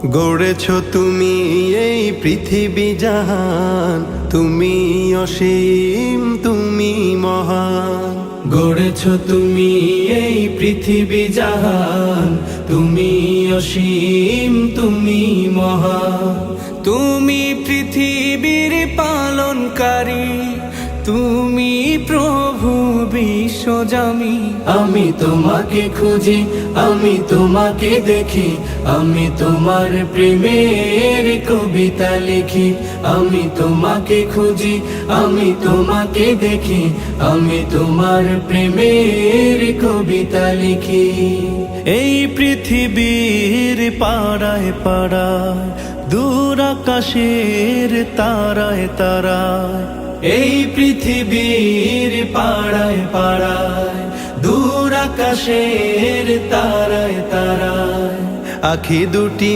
গড়েছ তুমি এই পৃথিবী জাহান, তুমি অসীম তুমি মহান। গড়েছ তুমি এই পৃথিবী জাহান, তুমি অসীম তুমি মহান। তুমি পৃথিবীর পালনকারী, তুমি প্রভু বিশ্বজামি। আমি তোমাকে খুঁজি, আমি তোমাকে দেখি, আমি তোমার প্রেমের কবিতা লিখি। আমি তোমাকে খুঁজি, আমি তোমাকে দেখি, আমি তোমার প্রেমের কবিতা লিখি। এই পৃথিবীর পাড়ায় পাড়ায়, দূর আকাশের তারায় তারায়। এই পৃথিবীর পাড়ায় পাড়ায়, দূর আকাশের তারায় তারায়। আখি দুটি